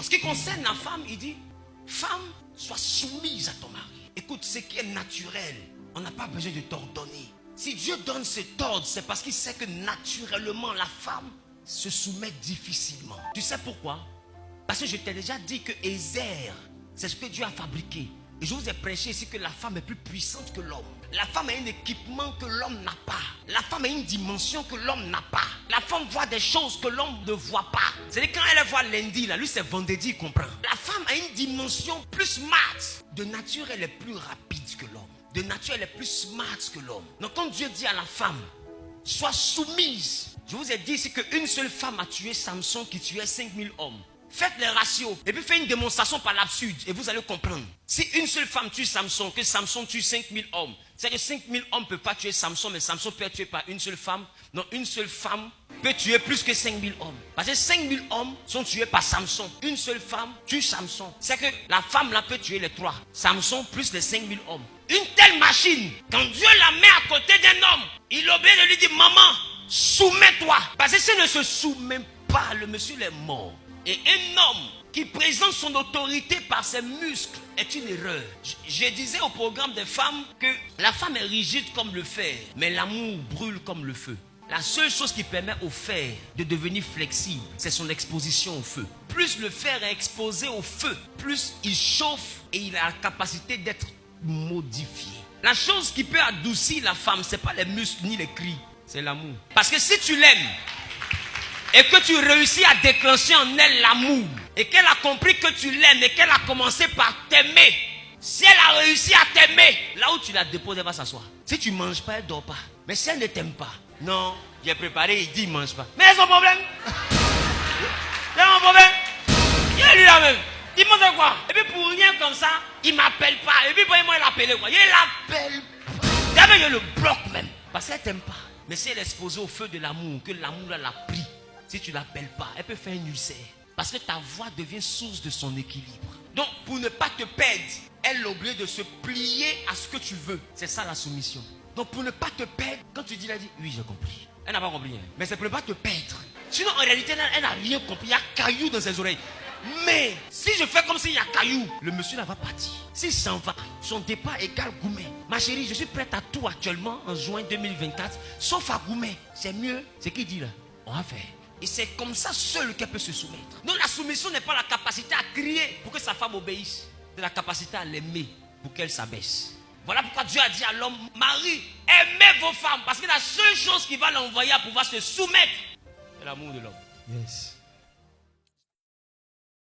ce qui concerne la femme, il dit, femme, sois soumise à ton mari. Écoute, ce qui est naturel, on n'a pas besoin de t'ordonner. Si Dieu donne cet ordre, c'est parce qu'il sait que naturellement, la femme se soumet difficilement. Tu sais pourquoi? Parce que je t'ai déjà dit que Ézer, c'est ce que Dieu a fabriqué. Et je vous ai prêché ici que la femme est plus puissante que l'homme. La femme a un équipement que l'homme n'a pas. La femme a une dimension que l'homme n'a pas. La femme voit des choses que l'homme ne voit pas. C'est-à-dire quand elle voit lundi, là, lui c'est vendredi, il comprend. La femme a une dimension plus smart. De nature, elle est plus rapide que l'homme. De nature, elle est plus smart que l'homme. Donc quand Dieu dit à la femme, sois soumise. Je vous ai dit ici qu'une seule femme a tué Samson qui tuait 5000 hommes. Faites les ratios et puis faites une démonstration par l'absurde et vous allez comprendre. Si une seule femme tue Samson, que Samson tue 5000 hommes, c'est que 5000 hommes ne peuvent pas tuer Samson, mais Samson peut être tué par une seule femme. Non, une seule femme peut tuer plus que 5000 hommes. Parce que 5000 hommes sont tués par Samson. Une seule femme tue Samson. C'est que la femme là peut tuer les trois. Samson plus les 5000 hommes. Une telle machine, quand Dieu la met à côté d'un homme, il obéit de lui dire, maman, soumets-toi. Parce que s'il ne se soumet pas, le monsieur est mort. Et un homme qui présente son autorité par ses muscles est une erreur. Je disais au programme des femmes que la femme est rigide comme le fer, mais l'amour brûle comme le feu. La seule chose qui permet au fer de devenir flexible, c'est son exposition au feu. Plus le fer est exposé au feu, plus il chauffe et il a la capacité d'être modifié. La chose qui peut adoucir la femme, ce n'est pas les muscles ni les cris, c'est l'amour. Parce que si tu l'aimes, et que tu réussis à déclencher en elle l'amour, et qu'elle a compris que tu l'aimes, et qu'elle a commencé par t'aimer, si elle a réussi à t'aimer, là où tu la déposes, elle va s'asseoir. Si tu ne manges pas, elle ne dort pas. Mais si elle ne t'aime pas, non, j'ai préparé, il dit il ne mange pas. Mais c'est son problème. C'est mon problème. Il est lui là même. Dis-moi c'est quoi? Et puis pour rien comme ça, il ne m'appelle pas. Et puis pour moi, il l'appelle quoi? Il l'appelle pas. D'abord, je le bloque même. Parce qu'elle ne t'aime pas. Mais si elle est exposée au feu de l'amour, que l'amour l'a pris, si tu ne l'appelles pas, elle peut faire un ulcère. Parce que ta voix devient source de son équilibre. Donc, pour ne pas te perdre, elle est obligée de se plier à ce que tu veux. C'est ça la soumission. Donc, pour ne pas te perdre, quand tu dis, elle dit, oui, j'ai compris. Elle n'a pas compris. Mais c'est pour ne pas te perdre. Sinon, en réalité, elle n'a rien compris. Il y a caillou dans ses oreilles. Mais, si je fais comme s'il y a caillou, le monsieur là va partir. S'il s'en va, son départ égale Goumet. Ma chérie, je suis prête à tout actuellement en juin 2024, sauf à Goumet. C'est mieux. C'est qui dit là? On va faire. Et c'est comme ça seule qu'elle peut se soumettre. Donc la soumission n'est pas la capacité à crier pour que sa femme obéisse. C'est la capacité à l'aimer pour qu'elle s'abaisse. Voilà pourquoi Dieu a dit à l'homme, Marie, aimez vos femmes. Parce que la seule chose qui va l'envoyer à pouvoir se soumettre, c'est l'amour de l'homme. Yes.